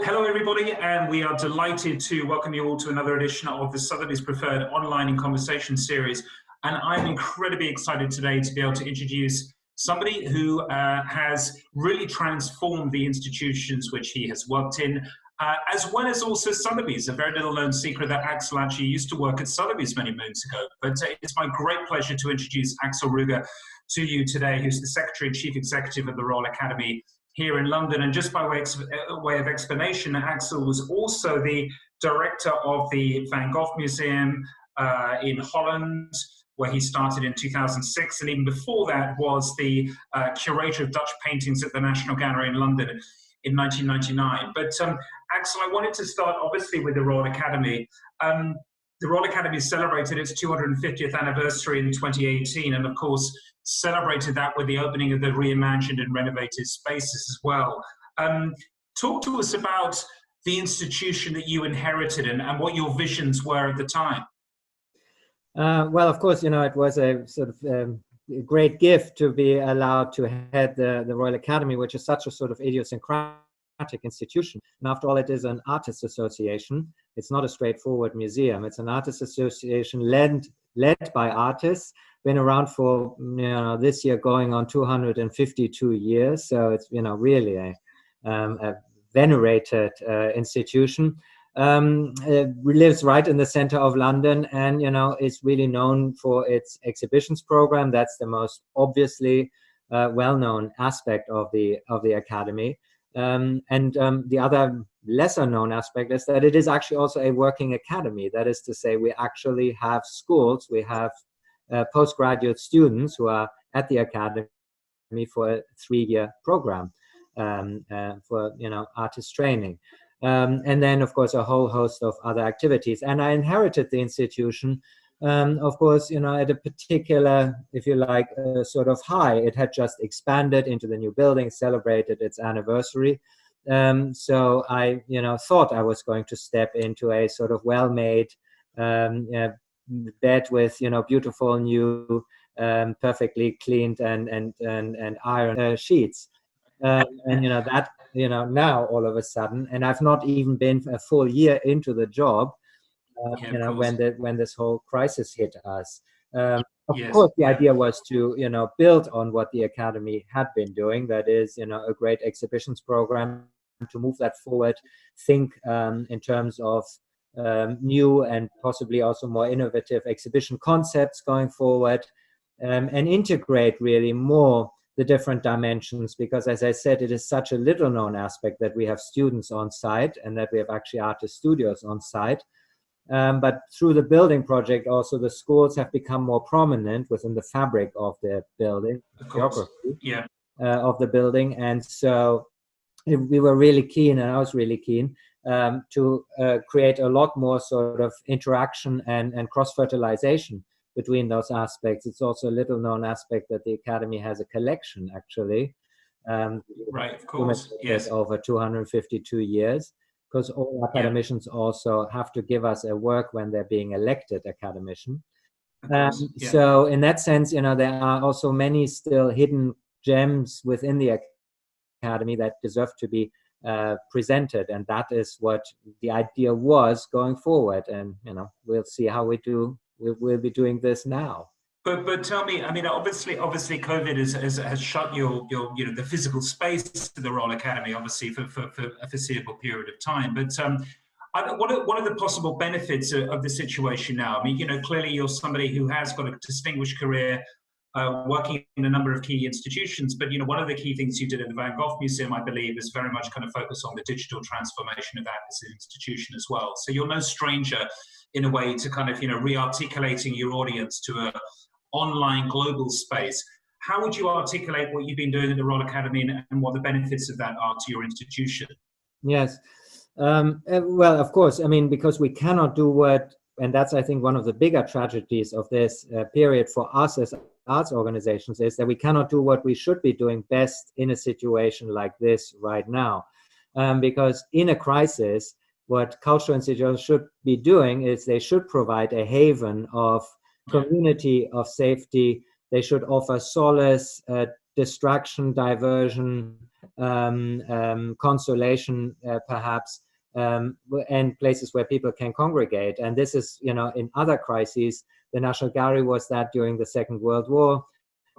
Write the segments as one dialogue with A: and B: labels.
A: Hello everybody, and we are delighted to welcome you all to another edition of the Sotheby's Preferred Online in Conversation series. And I'm incredibly excited today to be able to introduce somebody who has really transformed the institutions which he has worked in, as well as also Sotheby's, a very little known secret that Axel actually used to work at Sotheby's many moons ago. But it's my great pleasure to introduce Axel Rüger to you today, who's the Secretary and Chief Executive of the Royal Academy here in London. And just by way of explanation, Axel was also the director of the Van Gogh Museum in Holland, where he started in 2006, and even before that was the curator of Dutch paintings at the National Gallery in London in 1999. But Axel, I wanted to start obviously with the Royal Academy. The Royal Academy celebrated its 250th anniversary in 2018, and of course celebrated that with the opening of the reimagined and renovated spaces as well. Talk to us about the institution that you inherited and what your visions were at the time.
B: Well, of course, it was a sort of great gift to be allowed to head the Royal Academy, which is such a sort of idiosyncratic institution. And after all, it is an artists association. It's not a straightforward museum. It's an artists association led by artists, been around for, this year going on 252 years. So it's, really a venerated institution. It lives right in the center of London, and is really known for its exhibitions program. That's the most obviously well-known aspect of the Academy. The other lesser known aspect is that it is actually also a working academy. That is to say, we actually have schools, we have postgraduate students who are at the academy for a 3-year program for artist training. And then, of course, a whole host of other activities. And I inherited the institution, of course, at a particular, if you like, sort of high. It had just expanded into the new building, celebrated its anniversary. So I, thought I was going to step into a sort of well-made bed with, beautiful new, perfectly cleaned and iron sheets. That, now all of a sudden, and I've not even been a full year into the job, when this whole crisis hit us. Of course, the idea was to, build on what the Academy had been doing. That is, a great exhibitions program, to move that forward, think in terms of new and possibly also more innovative exhibition concepts going forward, and integrate really more the different dimensions, because as I said, it is such a little known aspect that we have students on site and that we have actually artist studios on site. But through the building project, also the schools have become more prominent within the fabric of the building, geography of the building. And so we were really keen, and I was really keen, to create a lot more sort of interaction and cross-fertilization between those aspects. It's also a little known aspect that the Academy has a collection, actually.
A: Right, of course, yes.
B: Over 252 years, because all academicians also have to give us a work when they're being elected academician. So in that sense, there are also many still hidden gems within the Academy that deserve to be presented, and that is what the idea was going forward. And we'll see how we do. We'll be doing this now.
A: But tell me, I mean, obviously, COVID has shut your the physical space to the Royal Academy, obviously for a foreseeable period of time. But what are the possible benefits of the situation now? I mean, clearly you're somebody who has got a distinguished career, working in a number of key institutions. But one of the key things you did at the Van Gogh Museum, I believe, is very much kind of focus on the digital transformation of that as an institution as well. So you're no stranger, in a way, to kind of re-articulating your audience to a online global space. How would you articulate what you've been doing at the Royal Academy and what the benefits of that are to your institution?
B: Yes. Well, of course, I mean, because we cannot do what, and that's, I think, one of the bigger tragedies of this period for us as arts organizations, is that we cannot do what we should be doing best in a situation like this right now. Because in a crisis, what cultural institutions should be doing is they should provide a haven of community, of safety. They should offer solace, distraction, diversion, consolation, perhaps, and places where people can congregate. And this is, in other crises, the National Gallery was that during the Second World War.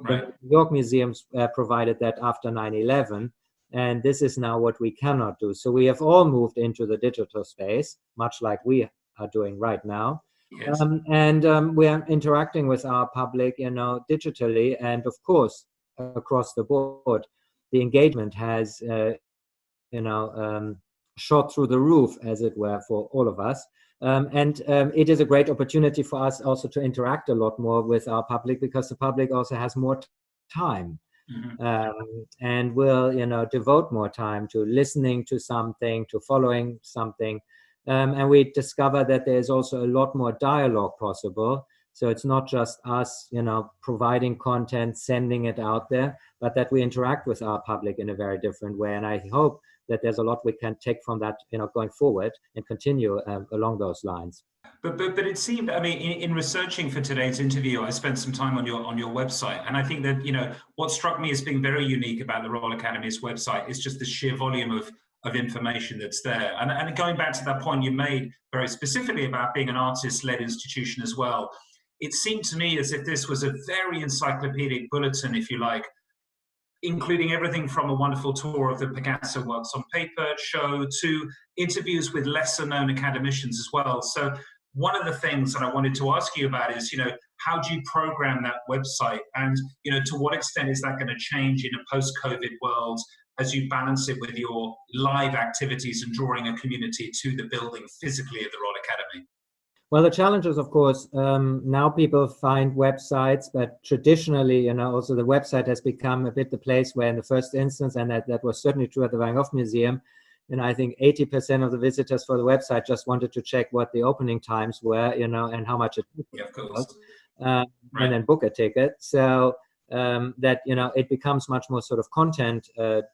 A: Right.
B: The New York museums provided that after 9/11. And this is now what we cannot do. So we have all moved into the digital space, much like we are doing right now.
A: Yes.
B: We are interacting with our public, digitally, and of course, across the board, the engagement has, shot through the roof, as it were, for all of us. It is a great opportunity for us also to interact a lot more with our public, because the public also has more time.
A: Mm-hmm.
B: And will, devote more time to listening to something, to following something. And we discover that there's also a lot more dialogue possible. So it's not just us, providing content, sending it out there, but that we interact with our public in a very different way. And I hope that there's a lot we can take from that, going forward and continue along those lines.
A: But it seemed, I mean, in researching for today's interview, I spent some time on your website, and I think that what struck me as being very unique about the Royal Academy's website is just the sheer volume of information that's there. And going back to that point you made very specifically about being an artist-led institution as well, it seemed to me as if this was a very encyclopedic bulletin, if you like, including everything from a wonderful tour of the Picasso Works on Paper show to interviews with lesser known academicians as well. So one of the things that I wanted to ask you about is, how do you program that website? And, to what extent is that going to change in a post-COVID world as you balance it with your live activities and drawing a community to the building physically of the Royal Academy?
B: Well, the challenge is, of course, now people find websites, but traditionally, also the website has become a bit the place where in the first instance, and that was certainly true at the Van Gogh Museum, I think 80% of the visitors for the website just wanted to check what the opening times were, and how much it
A: cost,
B: and then book a ticket. So that, it becomes much more sort of content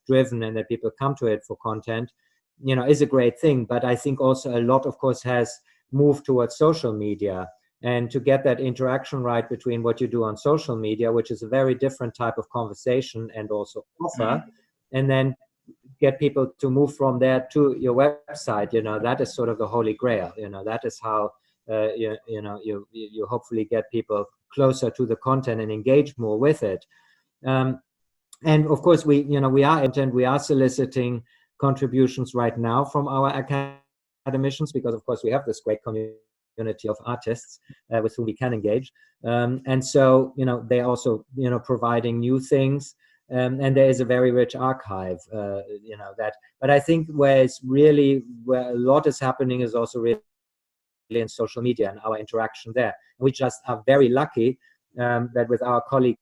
B: driven, and that people come to it for content, is a great thing. But I think also a lot, of course, has moved towards social media, and to get that interaction right between what you do on social media, which is a very different type of conversation and also offer, and then get people to move from there to your website, that is sort of the holy grail. That is how you hopefully get people closer to the content and engage more with it. And of course, we are soliciting contributions right now from our academicians, because of course we have this great community of artists with whom we can engage, and so they're also providing new things, and there is a very rich archive, but I think where a lot is happening is also really in social media and our interaction there. We just are very lucky that with our colleague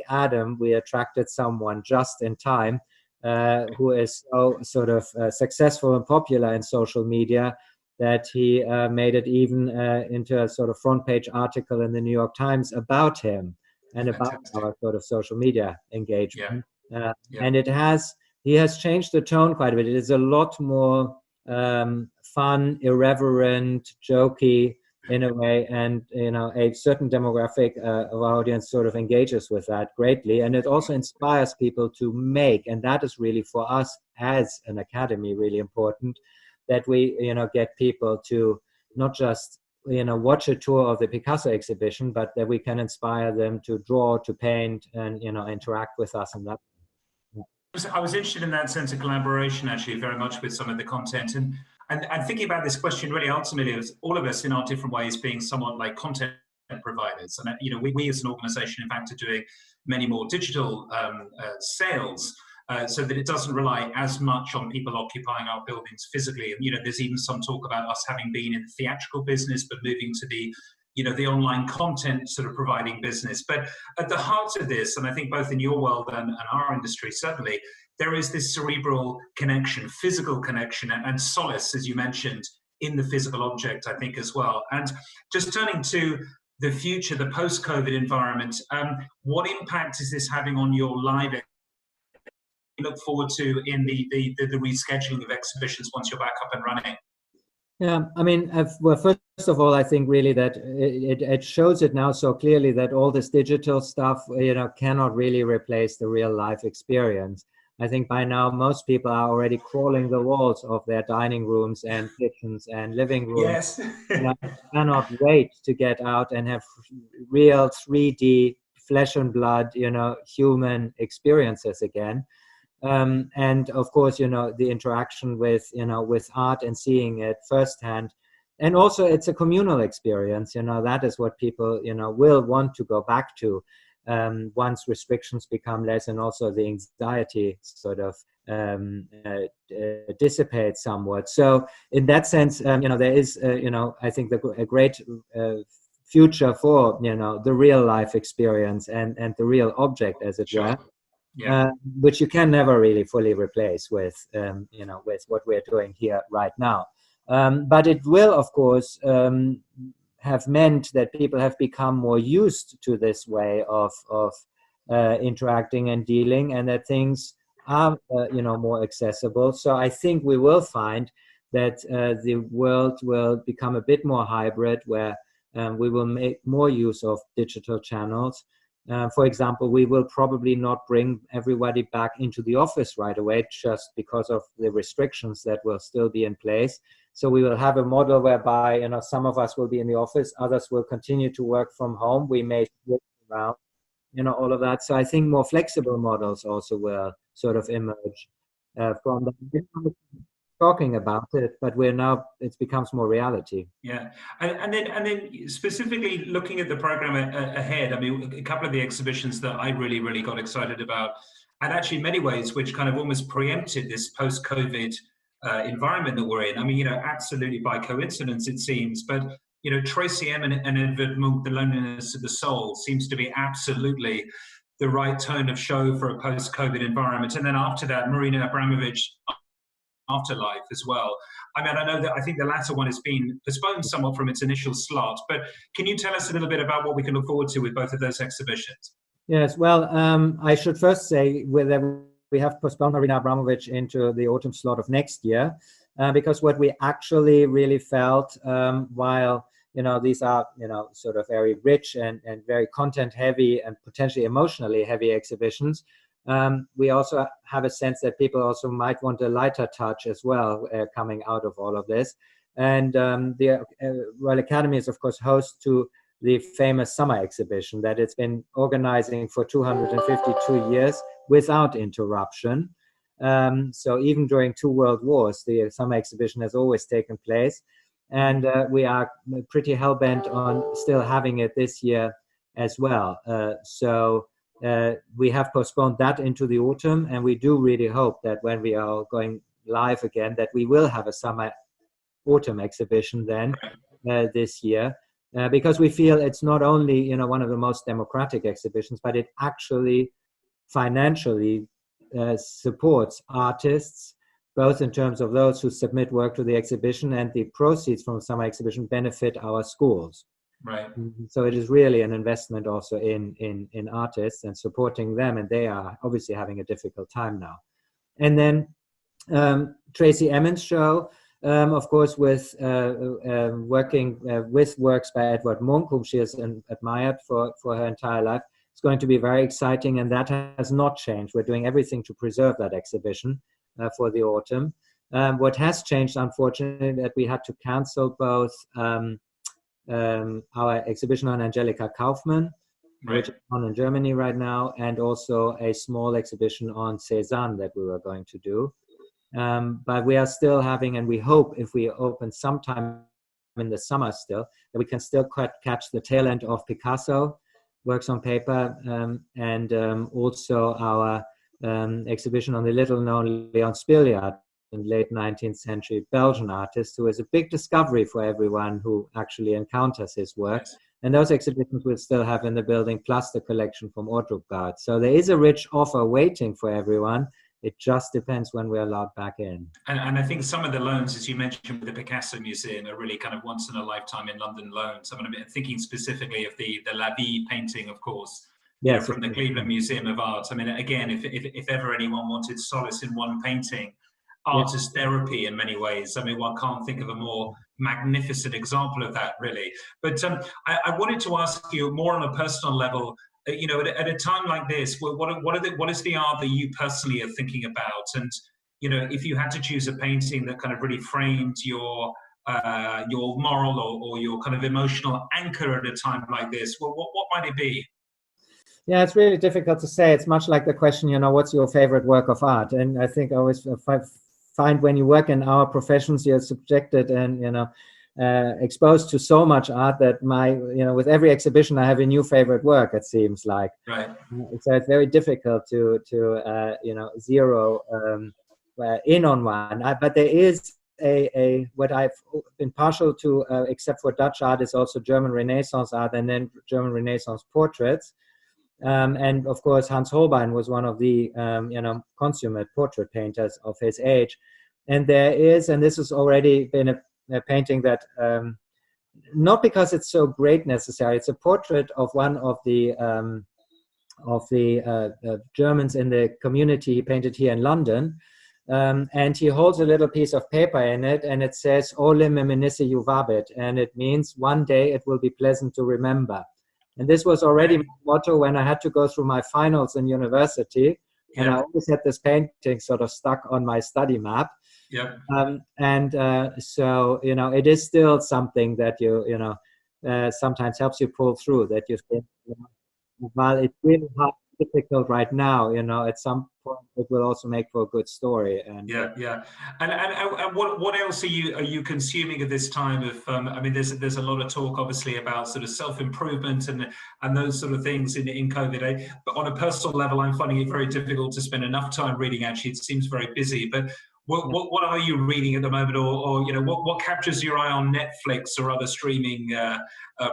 B: Adam, we attracted someone just in time who is so sort of successful and popular in social media that he made it even into a sort of front page article in the New York Times about him and about our sort of social media engagement. And he has changed the tone quite a bit. It is a lot more fun, irreverent, jokey in a way, and a certain demographic of our audience sort of engages with that greatly, and it also inspires people to make, and that is really for us as an academy really important, that we get people to not just watch a tour of the Picasso exhibition, but that we can inspire them to draw, to paint, and interact with us in that.
A: I was interested in that sense of collaboration, actually, very much with some of the content, and thinking about this question really ultimately as all of us in our different ways being somewhat like content providers. And we as an organization, in fact, are doing many more digital sales, so that it doesn't rely as much on people occupying our buildings physically. And there's even some talk about us having been in the theatrical business, but moving to the online content sort of providing business. But at the heart of this, and I think both in your world and our industry, certainly, there is this cerebral connection, physical connection, and solace, as you mentioned, in the physical object, I think, as well. And just turning to the future, the post-COVID environment, what impact is this having on your live look forward to in the rescheduling of exhibitions once you're back up and running?
B: Yeah, I mean, well, first of all, I think really that it shows it now so clearly that all this digital stuff, cannot really replace the real life experience. I think by now most people are already crawling the walls of their dining rooms and kitchens and living rooms.
A: Yes.
B: And I cannot wait to get out and have real 3D flesh and blood, human experiences again. And of course, the interaction with art and seeing it firsthand. And also it's a communal experience, that is what people, will want to go back to once restrictions become less, and also the anxiety sort of dissipates somewhat. So in that sense, there is, I think a great future for, the real life experience and the real object, as it were.
A: Yeah.
B: Which you can never really fully replace with, with what we're doing here right now. But it will, of course, have meant that people have become more used to this way of interacting and dealing, and that things are, more accessible. So I think we will find that the world will become a bit more hybrid, where we will make more use of digital channels. For example, we will probably not bring everybody back into the office right away, just because of the restrictions that will still be in place. So we will have a model whereby, some of us will be in the office, others will continue to work from home. We may switch around, all of that. So I think more flexible models also will sort of emerge from the talking about it, but it becomes more reality.
A: Yeah, and then specifically looking at the program ahead, I mean, a couple of the exhibitions that I really got excited about, and actually in many ways which kind of almost preempted this post-COVID environment that we're in. I mean, absolutely by coincidence it seems, but Tracey Emin and Edvard, The Loneliness of the Soul seems to be absolutely the right tone of show for a post-COVID environment. And then after that, Marina Abramović, Afterlife as well. I mean, I think the latter one has been postponed somewhat from its initial slot, but can you tell us a little bit about what we can look forward to with both of those exhibitions?
B: Yes, well, I should first say that we have postponed Marina Abramović into the autumn slot of next year, because what we actually really felt, while these are sort of very rich and very content heavy and potentially emotionally heavy exhibitions, we also have a sense that people also might want a lighter touch as well, coming out of all of this. And the Royal Academy is, of course, host to the famous summer exhibition that it's been organizing for 252 years without interruption. So even during 2 world wars, the summer exhibition has always taken place. And we are pretty hell-bent on still having it this year as well. So we have postponed that into the autumn, and we do really hope that when we are going live again, that we will have a summer-autumn exhibition then this year, because we feel it's not only one of the most democratic exhibitions, but it actually financially supports artists, both in terms of those who submit work to the exhibition, and the proceeds from the summer exhibition benefit our schools.
A: Right.
B: So it is really an investment also in artists and supporting them, and they are obviously having a difficult time now. And then Tracey Emin's show, of course, with working with works by Edvard Munch, whom she has admired for her entire life. It's going to be very exciting, and that has not changed. We're doing everything to preserve that exhibition for the autumn. What has changed, unfortunately, that we had to cancel both our exhibition on Angelika Kaufmann, which is on in Germany right now, and also a small exhibition on Cézanne that we were going to do. But we are still having, and we hope if we open sometime in the summer still, that we can still catch the tail end of Picasso, works on paper, and also our exhibition on the little-known Léon Spilliaert, in late 19th century Belgian artist, who is a big discovery for everyone who actually encounters his work. Yes. And those exhibitions we'll still have in the building, plus the collection from Ortrupgard. So there is a rich offer waiting for everyone. It just depends when we're allowed back in.
A: And I think some of the loans, as you mentioned, with the Picasso Museum are really kind of once in a lifetime in London loans. I'm thinking specifically of the La Vie painting, of course, yes, from the Cleveland Museum of Art. I mean, again, if ever anyone wanted solace in one painting, art is therapy in many ways. I mean, one can't think of a more magnificent example of that, really. But I wanted to ask you more on a personal level. you know, at a time like this, what is the art that you personally are thinking about? And, you know, if you had to choose a painting that kind of really framed your moral or your kind of emotional anchor at a time like this, well, what might it be?
B: Yeah, it's really difficult to say. It's much like the question, you know, what's your favorite work of art? And I think I always find when you work in our professions, you're subjected and, you know, exposed to so much art that you know, with every exhibition, I have a new favorite work, it seems like.
A: Right.
B: So it's very difficult to you know, zero in on one. But there is what I've been partial to, except for Dutch art, is also German Renaissance art, and then German Renaissance portraits. And of course, Hans Holbein was one of the you know, consummate portrait painters of his age. And there is, and this has already been a painting that, not because it's so great necessarily, it's a portrait of one of the Germans in the community he painted here in London. And he holds a little piece of paper in it, and it says, "Ole meminisse juvabit," and it means one day it will be pleasant to remember. And this was already my motto when I had to go through my finals in university. Yeah. And I always had this painting sort of stuck on my study map.
A: Yeah.
B: So, you know, it is still something that you know, sometimes helps you pull through, that you think, you know, while it's really hard, difficult right now, you know, at some point it will also make for a good story. And
A: yeah. And what else are you consuming at this time of? I mean, there's a lot of talk, obviously, about sort of self-improvement and those sort of things in COVID. But on a personal level, I'm finding it very difficult to spend enough time reading. Actually, it seems very busy. But what are you reading at the moment, or you know, what captures your eye on Netflix or other streaming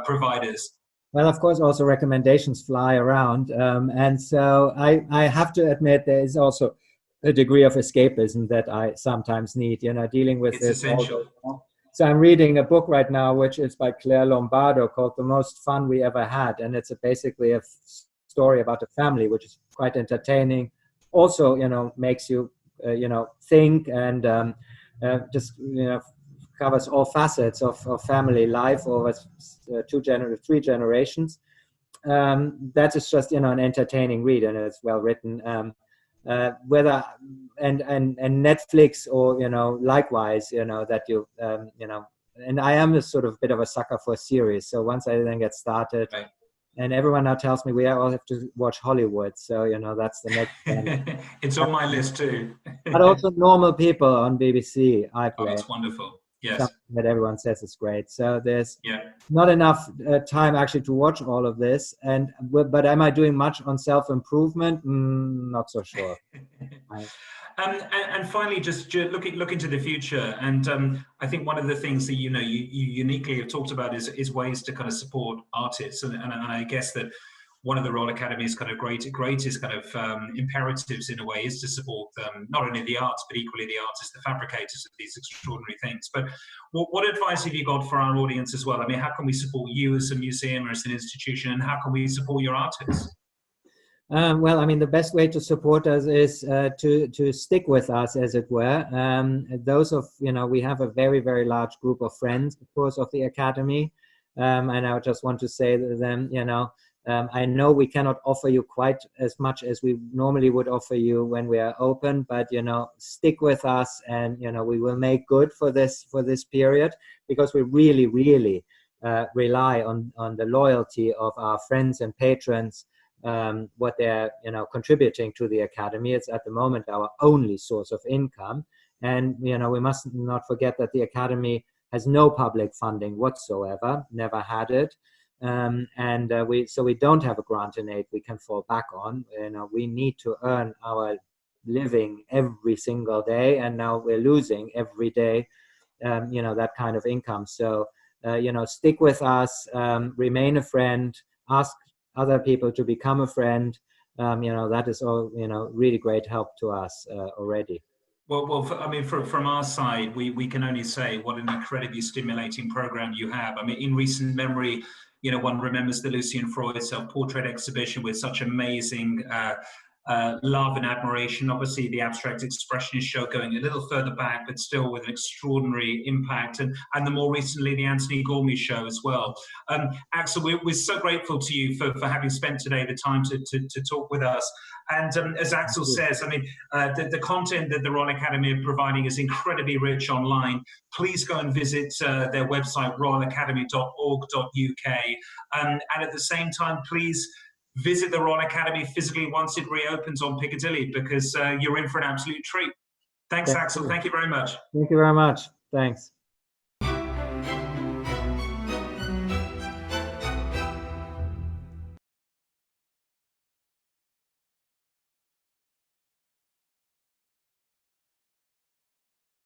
A: providers?
B: Well, of course, also recommendations fly around. And so I have to admit there is also a degree of escapism that I sometimes need, you know, dealing with
A: it's essential.
B: So I'm reading a book right now, which is by Claire Lombardo, called The Most Fun We Ever Had. And it's basically a story about a family, which is quite entertaining. Also, you know, makes you, you know, think, and just, you know, covers all facets of family life over 3 generations. That is just, you know, an entertaining read, and it's well written. Whether and Netflix, or, you know, likewise, you know, that you know, and I am a sort of bit of a sucker for series. So once I then get started, right. And everyone now tells me we all have to watch Hollywood. So, you know, that's the next thing.
A: It's on my list too.
B: But also Normal People on BBC.
A: Oh, that's wonderful. Yes.
B: Something that everyone says is great. So there's not enough time actually to watch all of this. But am I doing much on self-improvement? Not so sure.
A: And finally, just look into the future. And I think one of the things that, you know, you uniquely have talked about is ways to kind of support artists. And I guess that one of the Royal Academy's kind of greatest kind of imperatives in a way is to support not only the arts, but equally the artists, the fabricators of these extraordinary things. But what advice have you got for our audience as well? I mean, how can we support you as a museum or as an institution, and how can we support your artists?
B: Well, I mean, the best way to support us is to stick with us, as it were. Those of, you know, we have a very, very large group of friends, of course, of the Academy. And I just want to say to them, you know, I know we cannot offer you quite as much as we normally would offer you when we are open, but, you know, stick with us, and, you know, we will make good for this period, because we really, really rely on the loyalty of our friends and patrons, what they're, you know, contributing to the Academy. It's at the moment our only source of income. And, you know, we must not forget that the Academy has no public funding whatsoever, never had it. So we don't have a grant in aid we can fall back on. You know, we need to earn our living every single day, and now we're losing every day, you know, that kind of income. So, you know, stick with us, remain a friend, ask other people to become a friend. You know, that is all, you know, really great help to us already.
A: Well, I mean, from our side, we can only say what an incredibly stimulating program you have. I mean, in recent memory, you know, one remembers the Lucian Freud self-portrait exhibition with such amazing love and admiration. Obviously, the Abstract Expressionist show going a little further back, but still with an extraordinary impact. And the more recently, the Anthony Gormley show as well. Axel, we're so grateful to you for having spent today the time to talk with us. And as Axel says, I mean, the content that the Royal Academy are providing is incredibly rich online. Please go and visit their website, royalacademy.org.uk. And at the same time, please visit the Royal Academy physically once it reopens on Piccadilly, because you're in for an absolute treat. Thanks, Axel. Thank you very much.
B: Thank you very much. Thanks.